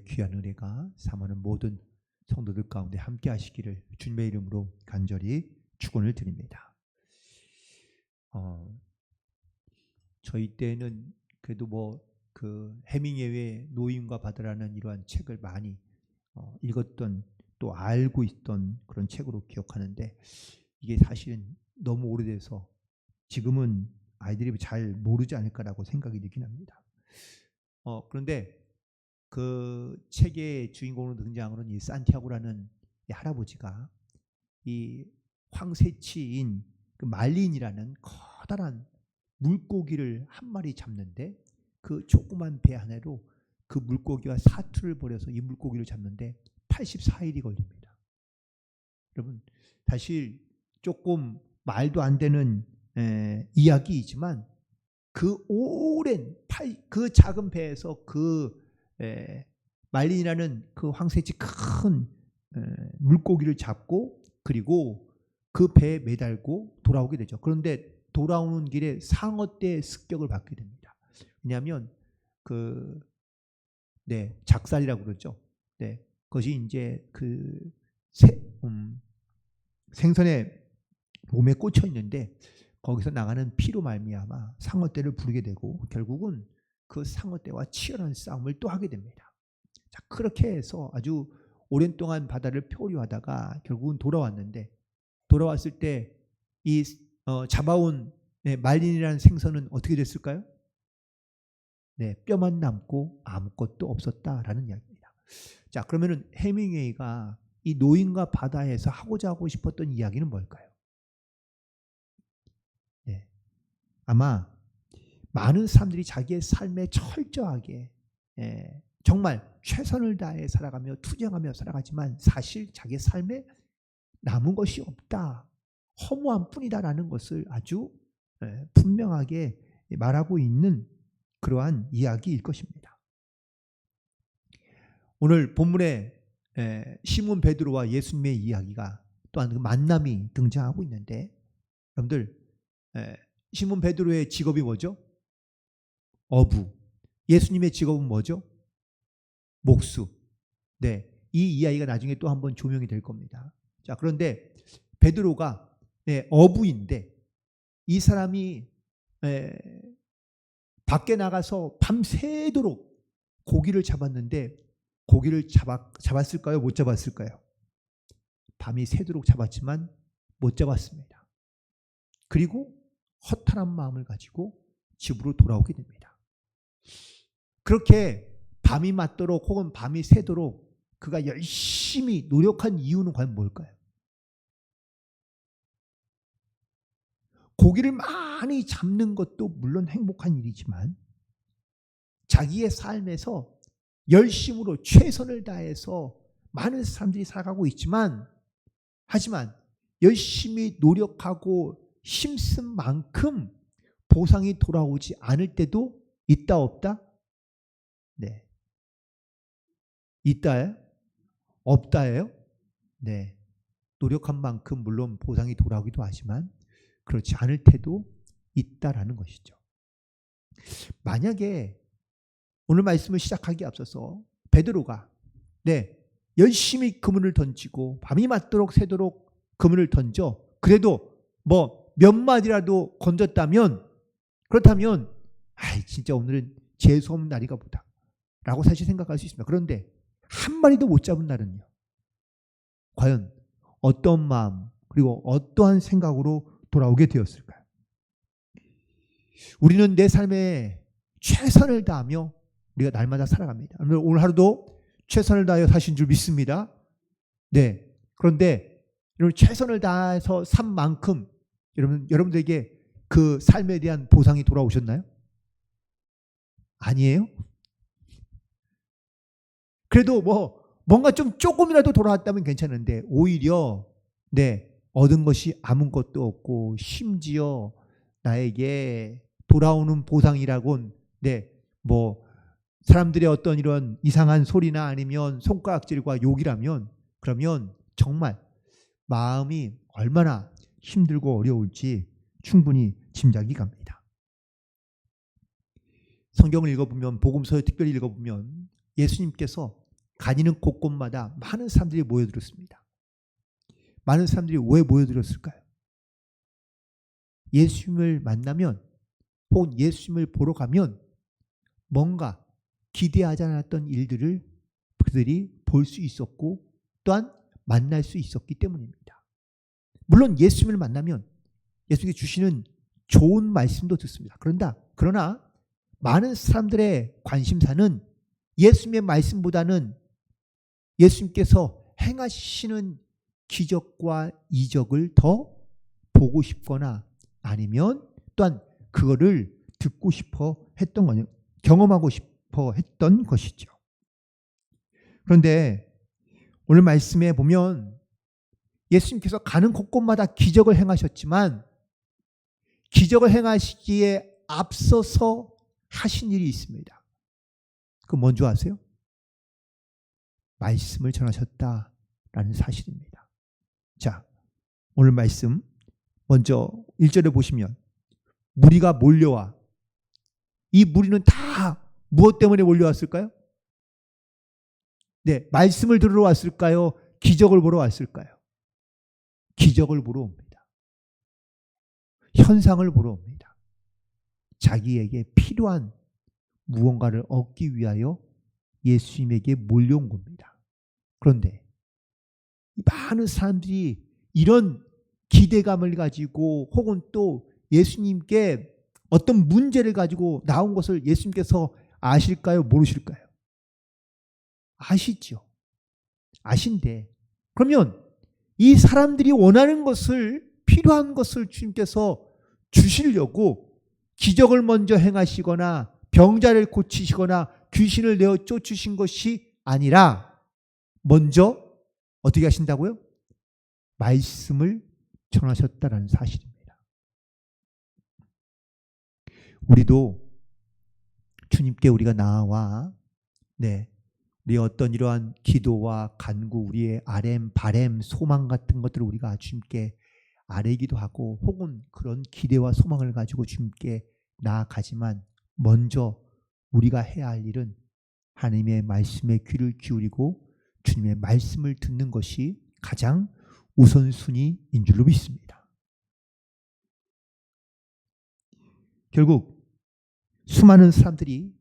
귀한 은혜가 사모하는 모든 성도들 가운데 함께 하시기를 주님의 이름으로 간절히 축원을 드립니다. 저희 때는 그래도 그 해밍웨이의 노인과 바다라는 이러한 책을 많이 읽었던, 또 알고 있던 그런 책으로 기억하는데, 이게 사실은 너무 오래돼서 지금은 아이들이 잘 모르지 않을까라고 생각이 들긴 합니다. 그런데 그 책의 주인공으로 등장하는 이 산티아고라는 이 할아버지가 이 황새치인 그 말린이라는 커다란 물고기를 한 마리 잡는데, 그 조그만 배 하나로 그 물고기와 사투를 벌여서 이 물고기를 잡는데 84일이 걸립니다. 여러분, 사실 조금 말도 안 되는 이야기이지만 그 오랜 그 작은 배에서 그 말린이라는 그 황새치 큰 물고기를 잡고, 그리고 그 배에 매달고 돌아오게 되죠. 그런데 돌아오는 길에 상어떼의 습격을 받게 됩니다. 왜냐하면 작살이라고 그러죠. 그것이 이제 그 생선의 몸에 꽂혀 있는데, 거기서 나가는 피로 말미암아 상어떼를 부르게 되고, 결국은 그 상어떼와 치열한 싸움을 또 하게 됩니다. 자, 그렇게 해서 아주 오랜 동안 바다를 표류하다가 결국은 돌아왔는데, 돌아왔을 때 이 잡아온 말린이라는 생선은 어떻게 됐을까요? 뼈만 남고 아무것도 없었다라는 이야기입니다. 자, 그러면은 해밍웨이가 이 노인과 바다에서 하고 싶었던 이야기는 뭘까요? 아마 많은 사람들이 자기의 삶에 철저하게 정말 최선을 다해 살아가며 투쟁하며 살아가지만 사실 자기의 삶에 남은 것이 없다, 허무한 뿐이다라는 것을 아주 분명하게 말하고 있는 그러한 이야기일 것입니다. 오늘 본문에 시몬 베드로와 예수님의 이야기가 또한 그 만남이 등장하고 있는데, 여러분들, 시몬 베드로의 직업이 뭐죠? 어부. 예수님의 직업은 뭐죠? 목수. 이 이야기가 나중에 또 한번 조명이 될 겁니다. 자, 그런데 베드로가 어부인데, 이 사람이 밖에 나가서 밤새도록 고기를 잡았는데, 고기를 잡았을까요? 못 잡았을까요? 밤이 새도록 잡았지만 못 잡았습니다. 그리고 허탈한 마음을 가지고 집으로 돌아오게 됩니다. 그렇게 밤이 맞도록 혹은 밤이 새도록 그가 열심히 노력한 이유는 과연 뭘까요? 고기를 많이 잡는 것도 물론 행복한 일이지만, 자기의 삶에서 열심으로 최선을 다해서 많은 사람들이 살아가고 있지만, 하지만 열심히 노력하고 힘쓴 만큼 보상이 돌아오지 않을 때도 있다 없다? 있다예요? 없다예요? 노력한 만큼 물론 보상이 돌아오기도 하지만 그렇지 않을 때도 있다라는 것이죠. 만약에 오늘 말씀을 시작하기에 앞서서 베드로가 열심히 그물을 던지고 밤이 맞도록 새도록 그물을 던져 그래도 몇 마디라도 건졌다면, 그렇다면 진짜 오늘은 재수없는 날이가 보다 라고 사실 생각할 수 있습니다. 그런데 한 마리도 못 잡은 날은요, 과연 어떤 마음 그리고 어떠한 생각으로 돌아오게 되었을까요? 우리는 내 삶에 최선을 다하며 우리가 날마다 살아갑니다. 오늘 하루도 최선을 다하여 사신 줄 믿습니다. 그런데 여러분, 최선을 다해서 산 만큼 여러분들에게 그 삶에 대한 보상이 돌아오셨나요? 아니에요? 그래도 뭔가 좀 조금이라도 돌아왔다면 괜찮은데, 오히려 얻은 것이 아무것도 없고, 심지어 나에게 돌아오는 보상이라곤 사람들의 어떤 이런 이상한 소리나 아니면 손가락질과 욕이라면, 그러면 정말 마음이 얼마나 힘들고 어려울지 충분히 짐작이 갑니다. 성경을 읽어보면, 복음서를 특별히 읽어보면 예수님께서 가니는 곳곳마다 많은 사람들이 모여들었습니다. 많은 사람들이 왜 모여들었을까요? 예수님을 만나면 혹은 예수님을 보러 가면 뭔가 기대하지 않았던 일들을 그들이 볼 수 있었고 또한 만날 수 있었기 때문입니다. 물론 예수님을 만나면 예수님이 주시는 좋은 말씀도 듣습니다. 그러나 많은 사람들의 관심사는 예수님의 말씀보다는 예수님께서 행하시는 기적과 이적을 더 보고 싶거나 아니면 또한 그거를 듣고 싶어 했던 거냐, 경험하고 싶어 했던 것이죠. 그런데 오늘 말씀에 보면 예수님께서 가는 곳곳마다 기적을 행하셨지만 기적을 행하시기에 앞서서 하신 일이 있습니다. 그 뭔지 아세요? 말씀을 전하셨다라는 사실입니다. 자, 오늘 말씀 먼저 1절에 보시면 무리가 몰려와, 이 무리는 다 무엇 때문에 몰려왔을까요? 네, 말씀을 들으러 왔을까요? 기적을 보러 왔을까요? 기적을 보러 옵니다. 현상을 보러 옵니다. 자기에게 필요한 무언가를 얻기 위하여 예수님에게 몰려온 겁니다. 그런데 많은 사람들이 이런 기대감을 가지고 혹은 또 예수님께 어떤 문제를 가지고 나온 것을 예수님께서 아실까요? 모르실까요? 아시죠. 아신데 그러면 이 사람들이 원하는 것을, 필요한 것을 주님께서 주시려고 기적을 먼저 행하시거나 병자를 고치시거나 귀신을 내어 쫓으신 것이 아니라 먼저 어떻게 하신다고요? 말씀을 전하셨다라는 사실입니다. 우리도 주님께 우리가 나와 우리의 어떤 이러한 기도와 간구, 우리의 아렘, 바렘, 소망 같은 것들을 우리가 주님께 아뢰기도 하고 혹은 그런 기대와 소망을 가지고 주님께 나아가지만 먼저 우리가 해야 할 일은 하나님의 말씀에 귀를 기울이고 주님의 말씀을 듣는 것이 가장 우선순위인 줄로 믿습니다. 결국 수많은 사람들이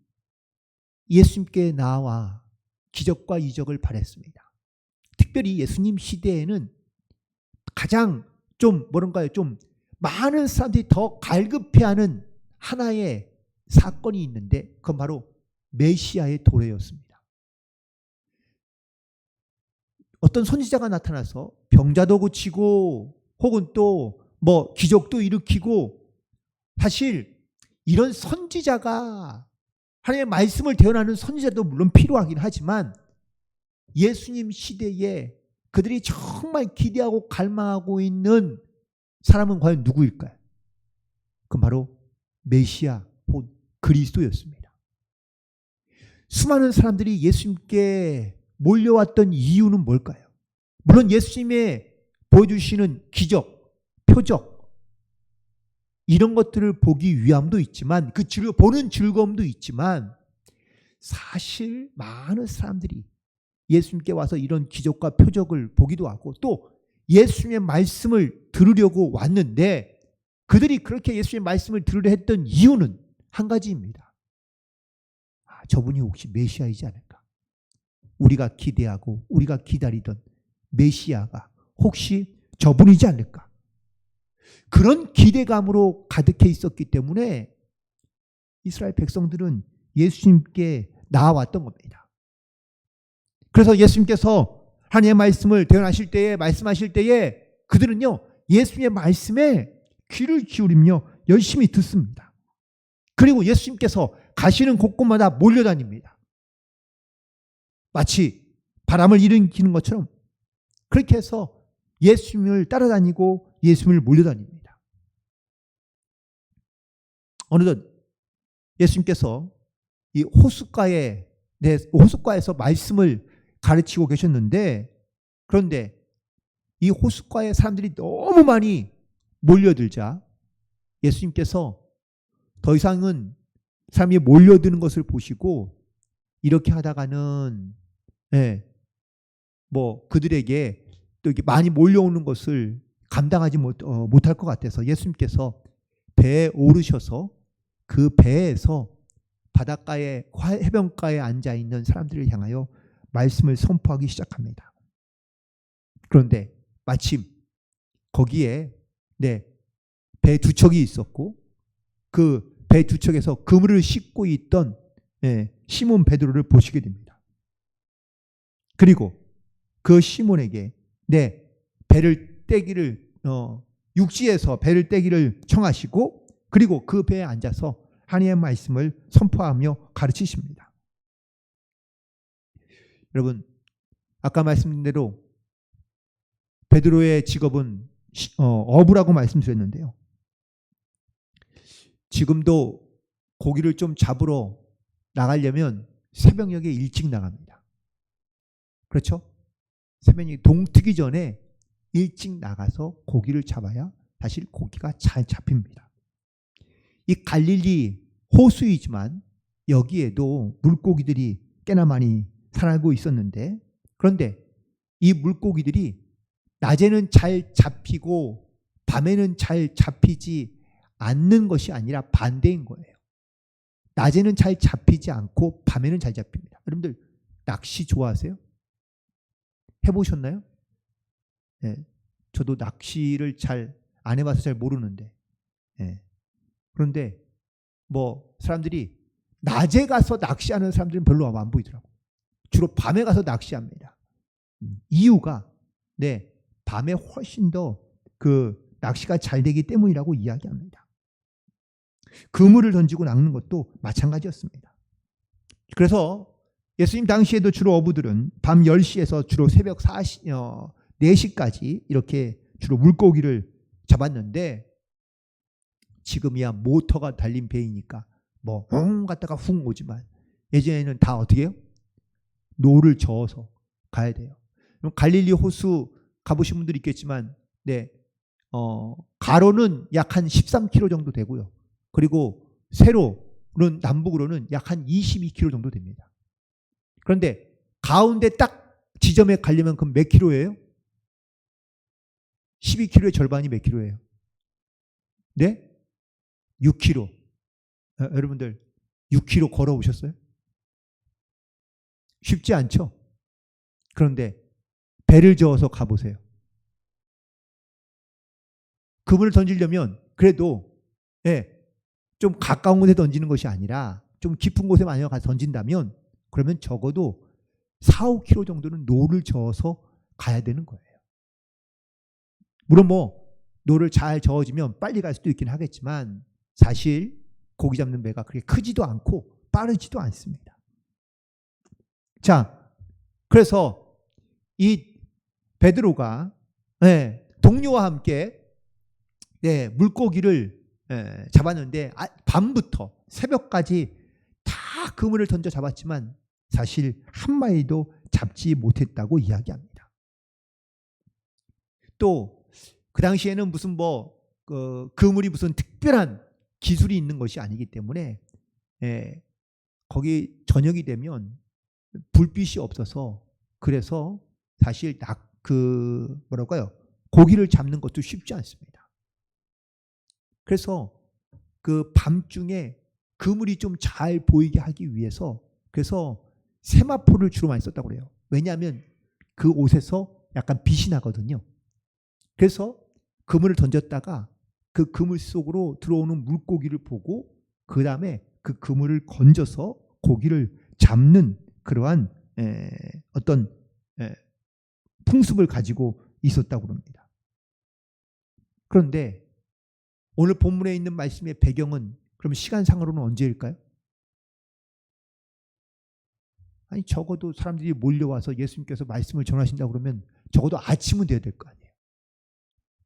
예수님께 나와 기적과 이적을 바랬습니다. 특별히 예수님 시대에는 가장 좀 많은 사람들이 더 갈급해하는 하나의 사건이 있는데 그건 바로 메시아의 도래였습니다. 어떤 선지자가 나타나서 병자도 고치고 혹은 또 기적도 일으키고, 사실 이런 선지자가, 하나님의 말씀을 대언하는 선지자도 물론 필요하긴 하지만 예수님 시대에 그들이 정말 기대하고 갈망하고 있는 사람은 과연 누구일까요? 그건 바로 메시아 혹은 그리스도였습니다. 수많은 사람들이 예수님께 몰려왔던 이유는 뭘까요? 물론 예수님의 보여주시는 기적, 표적 이런 것들을 보기 위함도 있지만 보는 즐거움도 있지만 사실 많은 사람들이 예수님께 와서 이런 기적과 표적을 보기도 하고 또 예수님의 말씀을 들으려고 왔는데 그들이 그렇게 예수님의 말씀을 들으려 했던 이유는 한 가지입니다. 저분이 혹시 메시아이지 않을까? 우리가 기대하고 우리가 기다리던 메시아가 혹시 저분이지 않을까? 그런 기대감으로 가득해 있었기 때문에 이스라엘 백성들은 예수님께 나아왔던 겁니다. 그래서 예수님께서 하나님의 말씀을 대언하실 때에, 말씀하실 때에 그들은요 예수님의 말씀에 귀를 기울이며 열심히 듣습니다. 그리고 예수님께서 가시는 곳곳마다 몰려다닙니다. 마치 바람을 일으키는 것처럼 그렇게 해서 예수님을 따라다니고 예수님을 몰려다닙니다. 어느덧 예수님께서 이 호숫가에서 말씀을 가르치고 계셨는데, 그런데 이 호숫가에 사람들이 너무 많이 몰려들자 예수님께서 더 이상은 사람이 몰려드는 것을 보시고 이렇게 하다가는 예, 뭐 그들에게 또 이렇게 많이 몰려오는 것을 감당하지 못할 것 같아서 예수님께서 배에 오르셔서 그 배에서 바닷가에 해변가에 앉아 있는 사람들을 향하여 말씀을 선포하기 시작합니다. 그런데 마침 거기에 배 두 척이 있었고 그 배 두 척에서 그물을 싣고 있던 시몬 베드로를 보시게 됩니다. 그리고 그 시몬에게 배를 떼기를 육지에서 배를 떼기를 청하시고 그리고 그 배에 앉아서 하나님의 말씀을 선포하며 가르치십니다. 여러분 아까 말씀드린 대로 베드로의 직업은 어부라고 말씀드렸는데요. 지금도 고기를 좀 잡으러 나가려면 새벽녘에 일찍 나갑니다. 그렇죠? 새벽이 동트기 전에 일찍 나가서 고기를 잡아야 사실 고기가 잘 잡힙니다. 이 갈릴리 호수이지만 여기에도 물고기들이 꽤나 많이 살고 있었는데 그런데 이 물고기들이 낮에는 잘 잡히고 밤에는 잘 잡히지 않는 것이 아니라 반대인 거예요. 낮에는 잘 잡히지 않고 밤에는 잘 잡힙니다. 여러분들 낚시 좋아하세요? 해보셨나요? 네, 저도 낚시를 잘 안 해봐서 잘 모르는데 그런데 뭐 사람들이 낮에 가서 낚시하는 사람들은 별로 안 보이더라고요. 주로 밤에 가서 낚시합니다. 이유가 밤에 훨씬 더 그 낚시가 잘 되기 때문이라고 이야기합니다. 그물을 던지고 낚는 것도 마찬가지였습니다. 그래서 예수님 당시에도 주로 어부들은 밤 10시에서 주로 새벽 4시까지 이렇게 주로 물고기를 잡았는데 지금이야 모터가 달린 배이니까 뭐 갔다가 훅 오지만 예전에는 다 어떻게 해요? 노를 저어서 가야 돼요. 그럼 갈릴리 호수 가보신 분들이 있겠지만 가로는 약 한 13km 정도 되고요. 그리고 세로는 남북으로는 약 한 22km 정도 됩니다. 그런데 가운데 딱 지점에 가려면 그럼 몇 킬로예요? 12km의 절반이 몇 킬로예요? 6km. 여러분들 6km 걸어오셨어요? 쉽지 않죠? 그런데 배를 저어서 가보세요. 그물을 던지려면 그래도 좀 가까운 곳에 던지는 것이 아니라 좀 깊은 곳에 만약 가서 던진다면 그러면 적어도 4, 5km 정도는 노를 저어서 가야 되는 거예요. 물론 뭐 노를 잘 저어지면 빨리 갈 수도 있긴 하겠지만 사실 고기 잡는 배가 그렇게 크지도 않고 빠르지도 않습니다. 자, 그래서 이 베드로가 동료와 함께 물고기를 잡았는데 밤부터 새벽까지 다 그물을 던져 잡았지만 사실 한 마리도 잡지 못했다고 이야기합니다. 또 그 당시에는 무슨 그물이 무슨 특별한 기술이 있는 것이 아니기 때문에 거기 저녁이 되면 불빛이 없어서 그래서 사실 고기를 잡는 것도 쉽지 않습니다. 그래서 그 밤중에 그물이 좀 잘 보이게 하기 위해서 그래서 세마포를 주로 많이 썼다고 그래요. 왜냐하면 그 옷에서 약간 빛이 나거든요. 그래서 그물을 던졌다가 그 그물 속으로 들어오는 물고기를 보고 그 다음에 그 그물을 건져서 고기를 잡는 그러한 어떤 풍습을 가지고 있었다고 합니다. 그런데 오늘 본문에 있는 말씀의 배경은 그럼 시간상으로는 언제일까요? 아니 적어도 사람들이 몰려와서 예수님께서 말씀을 전하신다고 그러면 적어도 아침은 돼야 될 거 아니에요.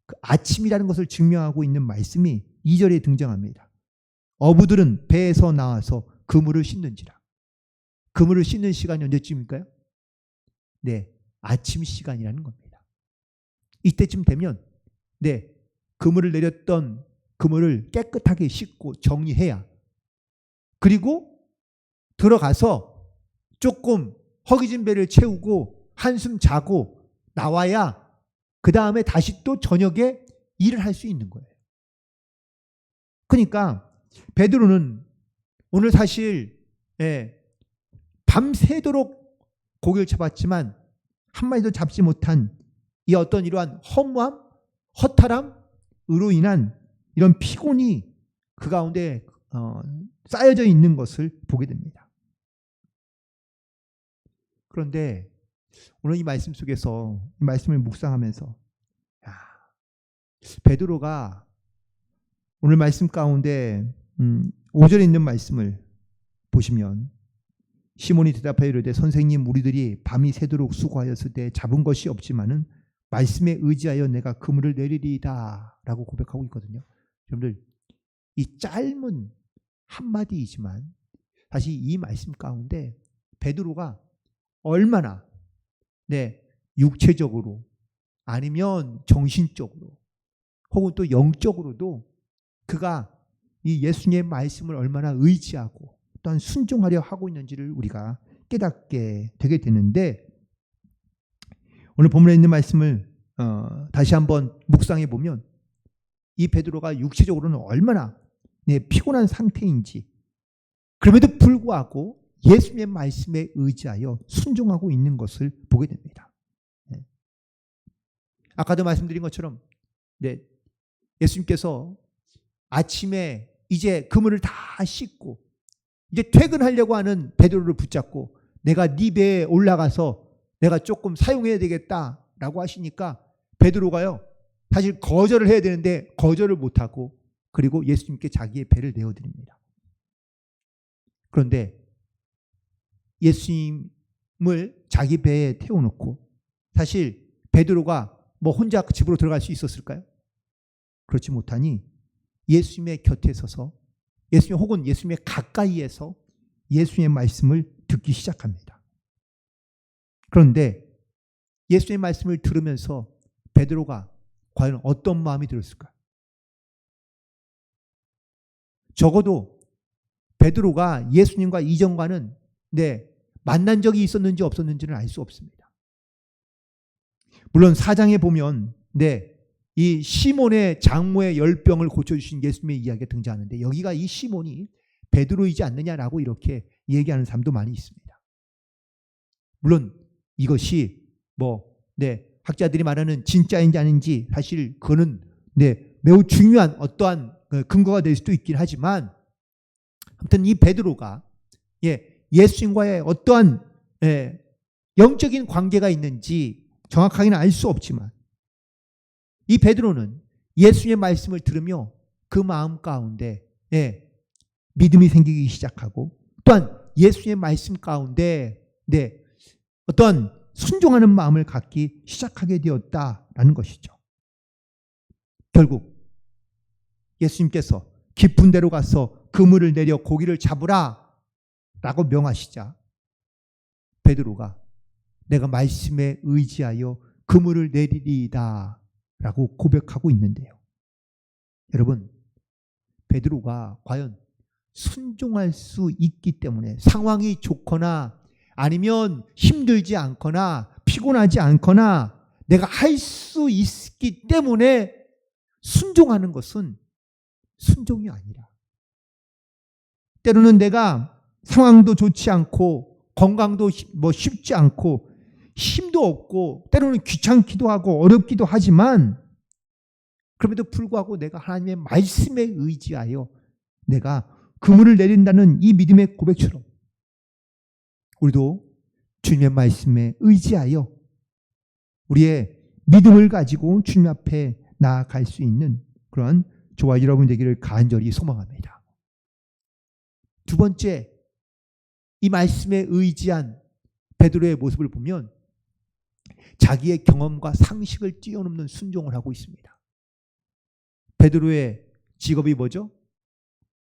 그 아침이라는 것을 증명하고 있는 말씀이 2절에 등장합니다. 어부들은 배에서 나와서 그물을 씻는지라. 그물을 씻는 시간이 언제쯤일까요? 아침 시간이라는 겁니다. 이때쯤 되면 그물을 내렸던 그물을 깨끗하게 씻고 정리해야 그리고 들어가서 조금 허기진 배를 채우고 한숨 자고 나와야 그 다음에 다시 또 저녁에 일을 할 수 있는 거예요. 그러니까 베드로는 오늘 사실 밤새도록 고기를 잡았지만 한 마리도 잡지 못한 이 어떤 이러한 허무함, 허탈함으로 인한 이런 피곤이 그 가운데 쌓여져 있는 것을 보게 됩니다. 그런데 오늘 이 말씀 속에서 이 말씀을 묵상하면서 베드로가 오늘 말씀 가운데 5절에 있는 말씀을 보시면 시몬이 대답하여 이르되 선생님 우리들이 밤이 새도록 수고하였을 때 잡은 것이 없지만은 말씀에 의지하여 내가 그물을 내리리이다 라고 고백하고 있거든요. 여러분들 이 짧은 한마디이지만 사실 이 말씀 가운데 베드로가 얼마나 육체적으로 아니면 정신적으로 혹은 또 영적으로도 그가 이 예수님의 말씀을 얼마나 의지하고 또한 순종하려 하고 있는지를 우리가 깨닫게 되게 되는데 오늘 본문에 있는 말씀을 다시 한번 묵상해 보면 이 베드로가 육체적으로는 얼마나 피곤한 상태인지 그럼에도 불구하고 예수님의 말씀에 의지하여 순종하고 있는 것을 보게 됩니다. 아까도 말씀드린 것처럼 예수님께서 아침에 이제 그물을 다 씻고 이제 퇴근하려고 하는 베드로를 붙잡고 내가 네 배에 올라가서 내가 조금 사용해야 되겠다라고 하시니까 베드로가요 사실 거절을 해야 되는데 거절을 못하고 그리고 예수님께 자기의 배를 내어드립니다. 그런데 예수님을 자기 배에 태워놓고 사실 베드로가 뭐 혼자 집으로 들어갈 수 있었을까요? 그렇지 못하니 예수님의 곁에 서서 예수님 혹은 예수님의 가까이에서 예수님의 말씀을 듣기 시작합니다. 그런데 예수님의 말씀을 들으면서 베드로가 과연 어떤 마음이 들었을까? 적어도 베드로가 예수님과 이전과는 만난 적이 있었는지 없었는지는 알 수 없습니다. 물론 4장에 보면 이 시몬의 장모의 열병을 고쳐주신 예수님의 이야기가 등장하는데 여기가 이 시몬이 베드로이지 않느냐라고 이렇게 얘기하는 사람도 많이 있습니다. 물론 이것이 학자들이 말하는 진짜인지 아닌지 사실 그거는 매우 중요한 어떠한 근거가 될 수도 있긴 하지만 아무튼 이 베드로가 예수님과의 어떠한 영적인 관계가 있는지 정확하게는 알 수 없지만 이 베드로는 예수님의 말씀을 들으며 그 마음 가운데 믿음이 생기기 시작하고 또한 예수님의 말씀 가운데 어떤 순종하는 마음을 갖기 시작하게 되었다라는 것이죠. 결국 예수님께서 깊은 데로 가서 그물을 내려 고기를 잡으라 라고 명하시자 베드로가 내가 말씀에 의지하여 그물을 내리리이다 라고 고백하고 있는데요. 여러분 베드로가 과연 순종할 수 있기 때문에 상황이 좋거나 아니면 힘들지 않거나 피곤하지 않거나 내가 할 수 있기 때문에 순종하는 것은 순종이 아니라 때로는 내가 상황도 좋지 않고 건강도 쉽지 않고 힘도 없고 때로는 귀찮기도 하고 어렵기도 하지만 그럼에도 불구하고 내가 하나님의 말씀에 의지하여 내가 그물을 내린다는 이 믿음의 고백처럼 우리도 주님의 말씀에 의지하여 우리의 믿음을 가지고 주님 앞에 나아갈 수 있는 그런 저와 여러분 되기를 간절히 소망합니다. 두 번째, 이 말씀에 의지한 베드로의 모습을 보면 자기의 경험과 상식을 뛰어넘는 순종을 하고 있습니다. 베드로의 직업이 뭐죠?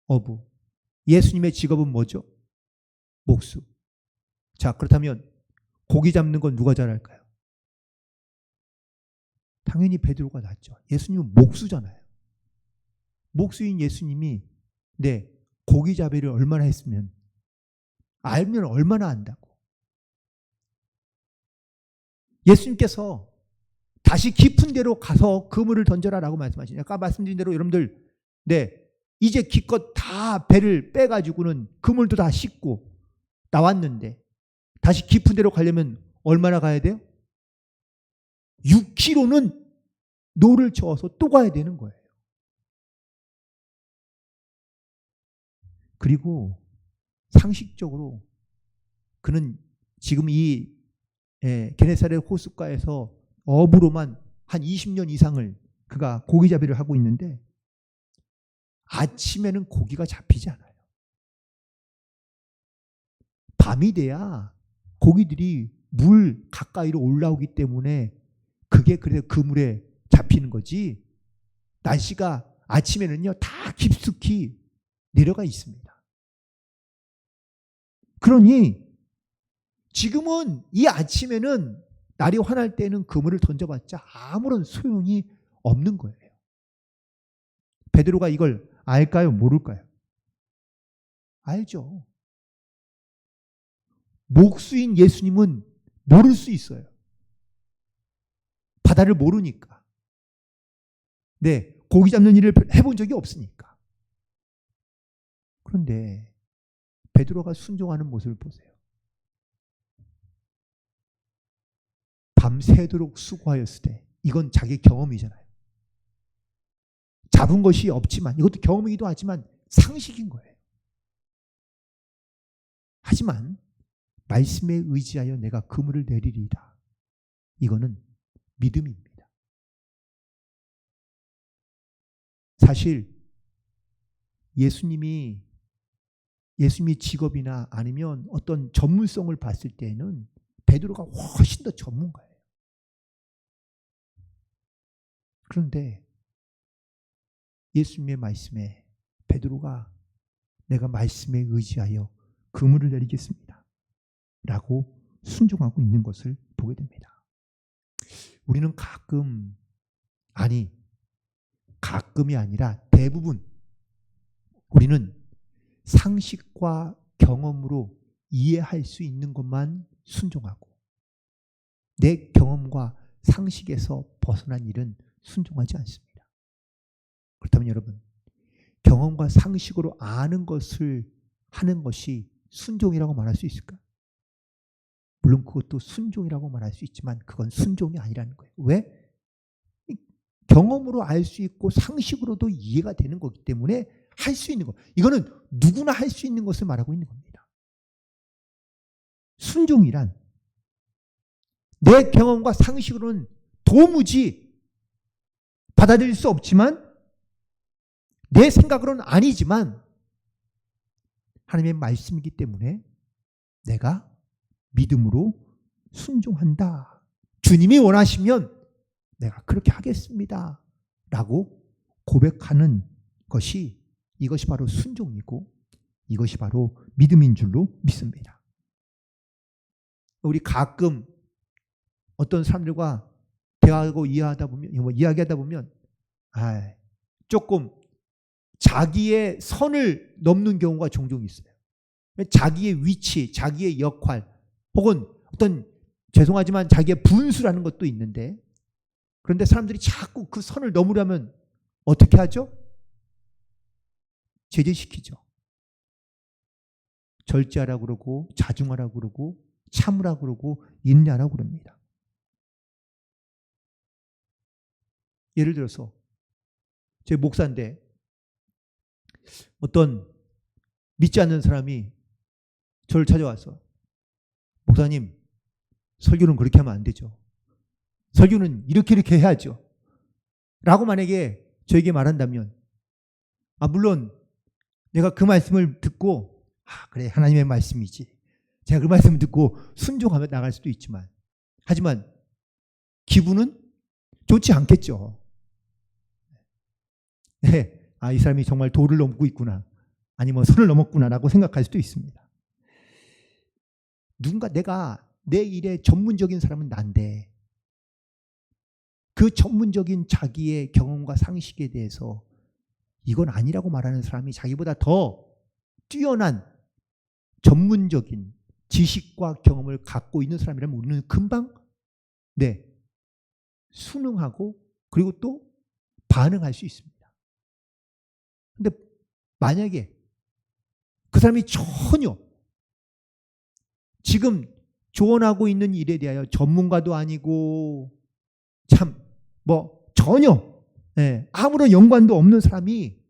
어부. 예수님의 직업은 뭐죠? 목수. 자, 그렇다면 고기 잡는 건 누가 잘할까요? 당연히 베드로가 낫죠. 예수님은 목수잖아요. 목수인 예수님이 고기 잡이를 얼마나 했으면 알면 얼마나 안다고. 예수님께서 다시 깊은 데로 가서 그물을 던져라라고 말씀하시네요. 아까 말씀드린 대로 여러분들, 이제 기껏 다 배를 빼가지고는 그물도 다 씻고 나왔는데 다시 깊은 데로 가려면 얼마나 가야 돼요? 6km는 노를 저어서 또 가야 되는 거예요. 그리고 상식적으로 그는 지금 이 게네사렛 호숫가에서 어부로만 한 20년 이상을 그가 고기잡이를 하고 있는데 아침에는 고기가 잡히지 않아요. 밤이 돼야 고기들이 물 가까이로 올라오기 때문에 그게 그래서 그물에 잡히는 거지. 날씨가 아침에는요 다 깊숙이 내려가 있습니다. 그러니 지금은 이 아침에는 날이 환할 때는 그물을 던져봤자 아무런 소용이 없는 거예요. 베드로가 이걸 알까요? 모를까요? 알죠. 목수인 예수님은 모를 수 있어요. 바다를 모르니까. 고기 잡는 일을 해본 적이 없으니까. 그런데 베드로가 순종하는 모습을 보세요. 밤새도록 수고하였을 때, 이건 자기 경험이잖아요. 잡은 것이 없지만, 이것도 경험이기도 하지만 상식인 거예요. 하지만 말씀에 의지하여 내가 그물을 내리리이다. 이거는 믿음입니다. 사실 예수님이 직업이나 아니면 어떤 전문성을 봤을 때는 베드로가 훨씬 더 전문가예요. 그런데 예수님의 말씀에 베드로가 내가 말씀에 의지하여 그물을 내리겠습니다 라고 순종하고 있는 것을 보게 됩니다. 우리는 가끔이 아니라 대부분 우리는 상식과 경험으로 이해할 수 있는 것만 순종하고 내 경험과 상식에서 벗어난 일은 순종하지 않습니다. 그렇다면 여러분, 경험과 상식으로 아는 것을 하는 것이 순종이라고 말할 수 있을까? 물론 그것도 순종이라고 말할 수 있지만 그건 순종이 아니라는 거예요. 왜? 경험으로 알 수 있고 상식으로도 이해가 되는 거기 때문에 할 수 있는 거. 이거는 누구나 할 수 있는 것을 말하고 있는 겁니다. 순종이란 내 경험과 상식으로는 도무지 받아들일 수 없지만 내 생각으로는 아니지만 하나님의 말씀이기 때문에 내가 믿음으로 순종한다. 주님이 원하시면 내가 그렇게 하겠습니다. 라고 고백하는 것이 이것이 바로 순종이고 이것이 바로 믿음인 줄로 믿습니다. 우리 가끔 어떤 사람들과 대화하고 이야기하다 보면 조금 자기의 선을 넘는 경우가 종종 있어요. 자기의 위치, 자기의 역할 혹은 어떤 죄송하지만 자기의 분수라는 것도 있는데 그런데 사람들이 자꾸 그 선을 넘으려면 어떻게 하죠? 제재시키죠. 절제하라고 그러고 자중하라고 그러고 참으라고 그러고 인내하라고 그럽니다. 예를 들어서 제 목사인데 어떤 믿지 않는 사람이 저를 찾아와서 목사님, 설교는 그렇게 하면 안 되죠. 설교는 이렇게 해야죠. 라고 만약에 저에게 말한다면 물론 내가 그 말씀을 듣고 그래 하나님의 말씀이지. 제가 그 말씀을 듣고 순종하며 나갈 수도 있지만 하지만 기분은 좋지 않겠죠. 이 사람이 정말 도를 넘고 있구나. 아니면 선을 넘었구나라고 생각할 수도 있습니다. 누군가 내 일에 전문적인 사람은 난데 그 전문적인 자기의 경험과 상식에 대해서 이건 아니라고 말하는 사람이 자기보다 더 뛰어난 전문적인 지식과 경험을 갖고 있는 사람이라면 우리는 금방 네, 순응하고 그리고 또 반응할 수 있습니다. 근데 만약에 그 사람이 전혀 지금 조언하고 있는 일에 대하여 전문가도 아니고 참 뭐 전혀 아무런 연관도 없는 사람이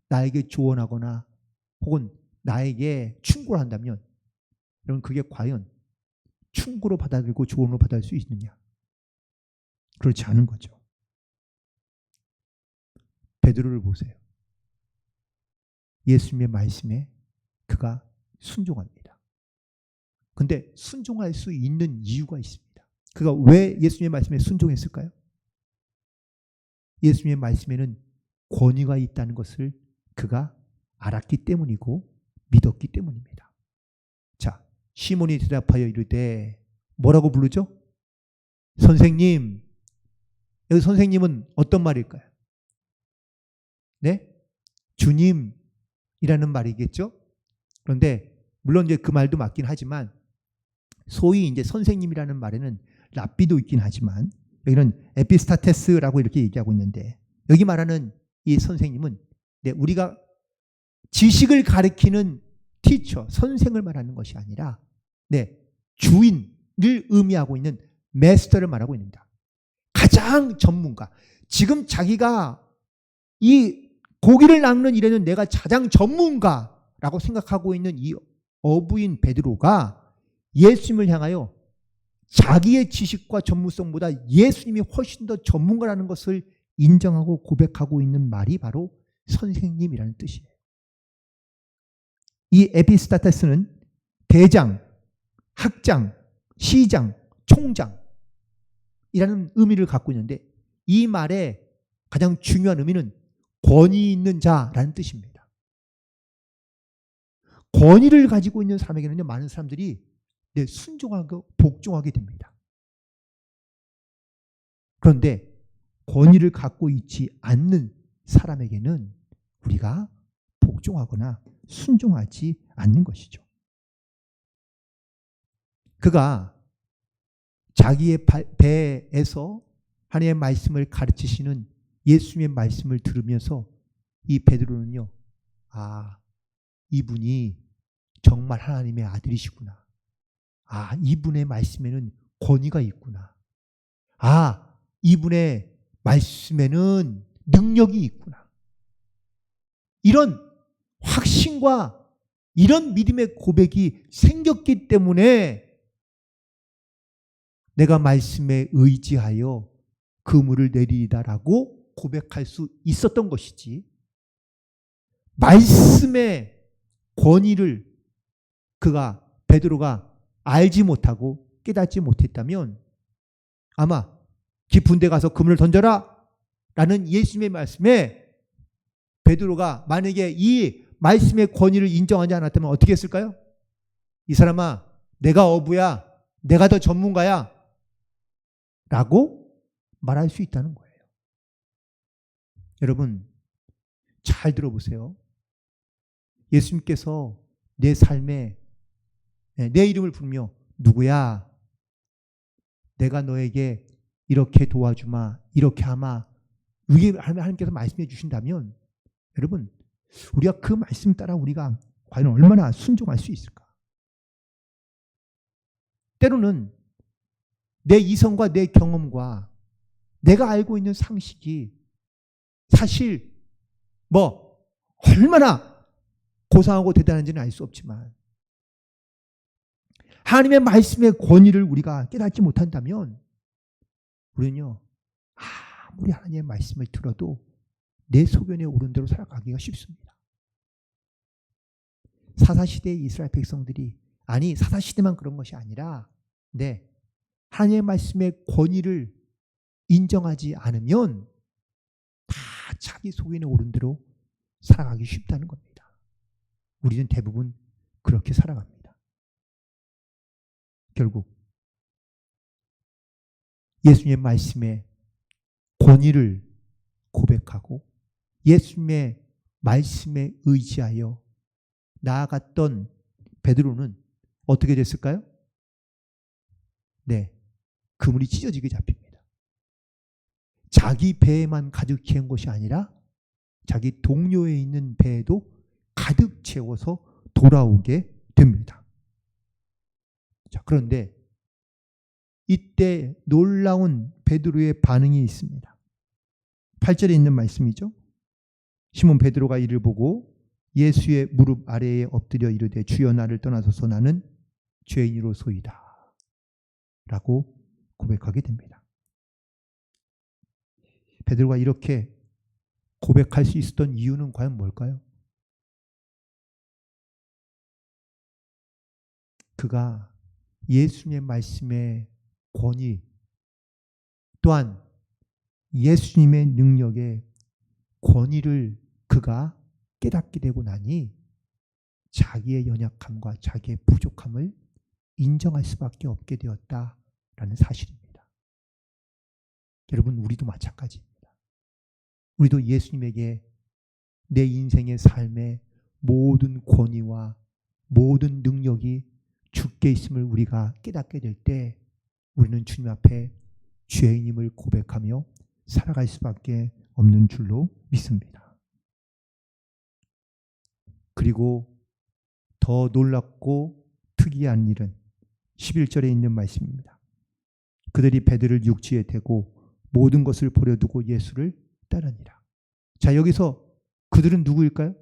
나에게 조언하거나 혹은 나에게 충고를 한다면 여러분 그게 과연 충고로 받아들이고 조언으로 받아들일 수 있느냐? 그렇지 않은 거죠. 베드로를 보세요. 예수님의 말씀에 그가 순종합니다. 근데 순종할 수 있는 이유가 있습니다. 그가 왜 예수님의 말씀에 순종했을까요? 예수님의 말씀에는 권위가 있다는 것을 그가 알았기 때문이고 믿었기 때문입니다. 자, 시몬이 대답하여 이르되 뭐라고 부르죠? 선생님. 여기 선생님은 어떤 말일까요? 네? 주님이라는 말이겠죠? 그런데 물론 이제 그 말도 맞긴 하지만 소위 이제 선생님이라는 말에는 랍비도 있긴 하지만 여기는 에피스타테스라고 이렇게 얘기하고 있는데 여기 말하는 이 선생님은 우리가 지식을 가르치는 티처, 선생을 말하는 것이 아니라 주인을 의미하고 있는 마스터를 말하고 있습니다. 가장 전문가. 지금 자기가 이 고기를 낚는 일에는 내가 가장 전문가라고 생각하고 있는 이 어부인 베드로가 예수님을 향하여 자기의 지식과 전문성보다 예수님이 훨씬 더 전문가라는 것을 인정하고 고백하고 있는 말이 바로 선생님이라는 뜻이에요. 이 에피스타테스는 대장, 학장, 시장, 총장이라는 의미를 갖고 있는데 이 말의 가장 중요한 의미는 권위 있는 자라는 뜻입니다. 권위를 가지고 있는 사람에게는 많은 사람들이 순종하고 복종하게 됩니다. 그런데 권위를 갖고 있지 않는 사람에게는 우리가 복종하거나 순종하지 않는 것이죠. 그가 자기의 배에서 하나님의 말씀을 가르치시는 예수님의 말씀을 들으면서 이 베드로는요, 이분이 정말 하나님의 아들이시구나. 이분의 말씀에는 권위가 있구나. 이분의 말씀에는 능력이 있구나. 이런 확신과 이런 믿음의 고백이 생겼기 때문에 내가 말씀에 의지하여 그물을 내리리다라고 고백할 수 있었던 것이지, 말씀의 권위를 베드로가 알지 못하고 깨닫지 못했다면 아마 깊은 데 가서 그물을 던져라 라는 예수님의 말씀에 베드로가 만약에 이 말씀의 권위를 인정하지 않았다면 어떻게 했을까요? 이 사람아, 내가 어부야, 내가 더 전문가야 라고 말할 수 있다는 거예요. 여러분 잘 들어보세요. 예수님께서 내 삶에 내 이름을 부르며 누구야? 내가 너에게 이렇게 도와주마, 이렇게 하마, 이게 하나님께서 말씀해 주신다면 여러분 우리가 그 말씀 따라 우리가 과연 얼마나 순종할 수 있을까? 때로는 내 이성과 내 경험과 내가 알고 있는 상식이 사실 얼마나 고상하고 대단한지는 알 수 없지만 하나님의 말씀의 권위를 우리가 깨닫지 못한다면 우리는요, 아무리 하나님의 말씀을 들어도 내 소견에 오른 대로 살아가기가 쉽습니다. 사사시대의 이스라엘 백성들이, 사사시대만 그런 것이 아니라 하나님의 말씀의 권위를 인정하지 않으면 다 자기 소견에 오른 대로 살아가기 쉽다는 겁니다. 우리는 대부분 그렇게 살아갑니다. 결국 예수님의 말씀에 권위를 고백하고 예수님의 말씀에 의지하여 나아갔던 베드로는 어떻게 됐을까요? 네, 그물이 찢어지게 잡힙니다. 자기 배에만 가득 채운 것이 아니라 자기 동료에 있는 배에도 가득 채워서 돌아오게 됩니다. 자, 그런데 이때 놀라운 베드로의 반응이 있습니다. 8절에 있는 말씀이죠. 시몬 베드로가 이를 보고 예수의 무릎 아래에 엎드려 이르되 주여 나를 떠나소서 나는 죄인으로소이다 라고 고백하게 됩니다. 베드로가 이렇게 고백할 수 있었던 이유는 과연 뭘까요? 그가 예수님의 말씀의 권위 또한 예수님의 능력의 권위를 그가 깨닫게 되고 나니 자기의 연약함과 자기의 부족함을 인정할 수밖에 없게 되었다라는 사실입니다. 여러분, 우리도 마찬가지입니다. 우리도 예수님에게 내 인생의 삶의 모든 권위와 모든 능력이 주께 있음을 우리가 깨닫게 될 때 우리는 주님 앞에 죄인임을 고백하며 살아갈 수밖에 없는 줄로 믿습니다. 그리고 더 놀랍고 특이한 일은 11절에 있는 말씀입니다. 그들이 배들을 육지에 대고 모든 것을 버려두고 예수를 따르니라. 자, 여기서 그들은 누구일까요?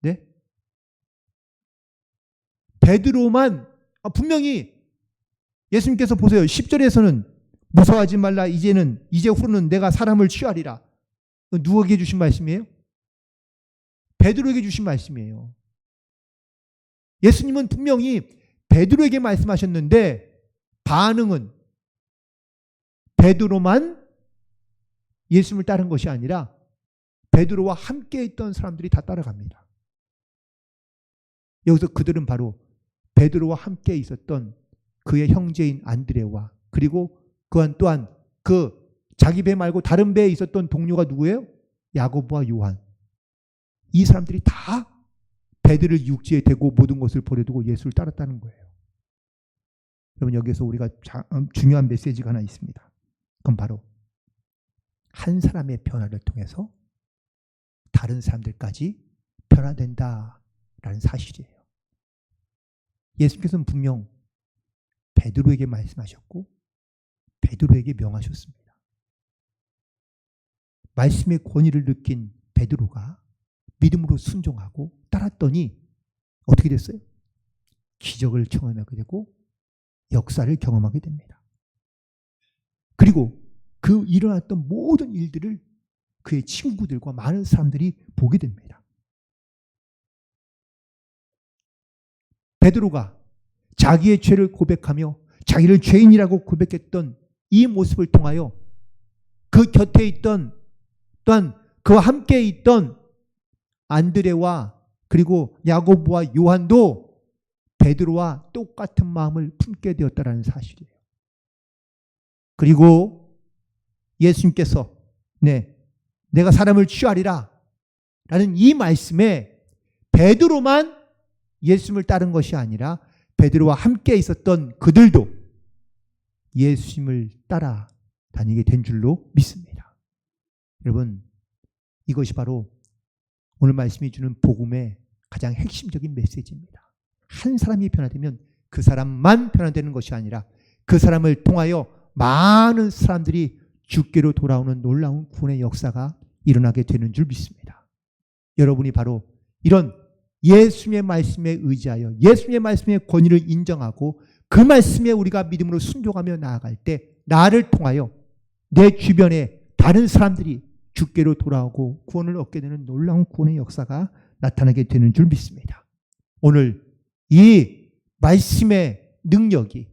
네? 베드로만 분명히 예수님께서 보세요. 10절에서는 무서워하지 말라. 이제 후로는 내가 사람을 취하리라. 누구에게 주신 말씀이에요? 베드로에게 주신 말씀이에요. 예수님은 분명히 베드로에게 말씀하셨는데 반응은 베드로만 예수님을 따른 것이 아니라 베드로와 함께 있던 사람들이 다 따라갑니다. 여기서 그들은 바로 베드로와 함께 있었던 그의 형제인 안드레와 그리고 또한 그 자기 배 말고 다른 배에 있었던 동료가 누구예요? 야고보와 요한. 이 사람들이 다 배들을 육지에 대고 모든 것을 버려두고 예수를 따랐다는 거예요. 여러분, 여기서 우리가 중요한 메시지가 하나 있습니다. 그건 바로 한 사람의 변화를 통해서 다른 사람들까지 변화된다라는 사실이에요. 예수님께서는 분명 베드로에게 말씀하셨고 베드로에게 명하셨습니다. 말씀의 권위를 느낀 베드로가 믿음으로 순종하고 따랐더니 어떻게 됐어요? 기적을 경험하게 되고 역사를 경험하게 됩니다. 그리고 그 일어났던 모든 일들을 그의 친구들과 많은 사람들이 보게 됩니다. 베드로가 자기의 죄를 고백하며 자기를 죄인이라고 고백했던 이 모습을 통하여 그 곁에 있던 또한 그와 함께 있던 안드레와 그리고 야고보와 요한도 베드로와 똑같은 마음을 품게 되었다는 사실이에요. 그리고 예수님께서 내가 사람을 취하리라 라는 이 말씀에 베드로만 예수님을 따른 것이 아니라 베드로와 함께 있었던 그들도 예수님을 따라 다니게 된 줄로 믿습니다. 여러분, 이것이 바로 오늘 말씀이 주는 복음의 가장 핵심적인 메시지입니다. 한 사람이 변화되면 그 사람만 변화되는 것이 아니라 그 사람을 통하여 많은 사람들이 주께로 돌아오는 놀라운 구원의 역사가 일어나게 되는 줄 믿습니다. 여러분이 바로 이런 예수님의 말씀에 의지하여 예수님의 말씀의 권위를 인정하고 그 말씀에 우리가 믿음으로 순종하며 나아갈 때 나를 통하여 내 주변에 다른 사람들이 주께로 돌아오고 구원을 얻게 되는 놀라운 구원의 역사가 나타나게 되는 줄 믿습니다. 오늘 이 말씀의 능력이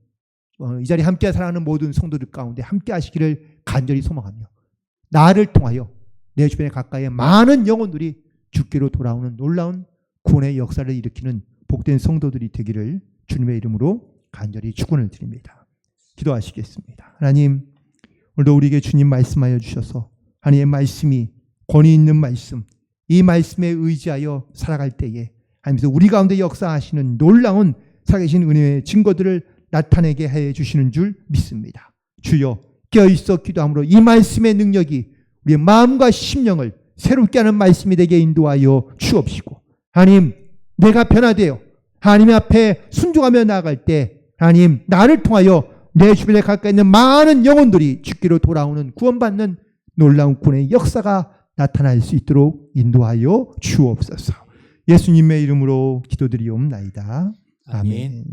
이 자리에 함께 살아가는 모든 성도들 가운데 함께 하시기를 간절히 소망하며 나를 통하여 내 주변에 가까이 많은 영혼들이 주께로 돌아오는 놀라운 구원의 역사를 일으키는 복된 성도들이 되기를 주님의 이름으로 간절히 축원을 드립니다. 기도하시겠습니다. 하나님, 오늘도 우리에게 주님 말씀하여 주셔서 하나님의 말씀이 권위 있는 말씀, 이 말씀에 의지하여 살아갈 때에 하나님께서 우리 가운데 역사하시는 놀라운 살아계신 은혜의 증거들을 나타내게 해 주시는 줄 믿습니다. 주여, 깨어있어 기도함으로 이 말씀의 능력이 우리의 마음과 심령을 새롭게 하는 말씀이 되게 인도하여 주옵시고, 하나님, 내가 변화되어 하나님 앞에 순종하며 나아갈 때 하나님, 나를 통하여 내 주변에 가까이 있는 많은 영혼들이 주께로 돌아오는 구원받는 놀라운 구원의 역사가 나타날 수 있도록 인도하여 주옵소서. 예수님의 이름으로 기도드리옵나이다. 아멘.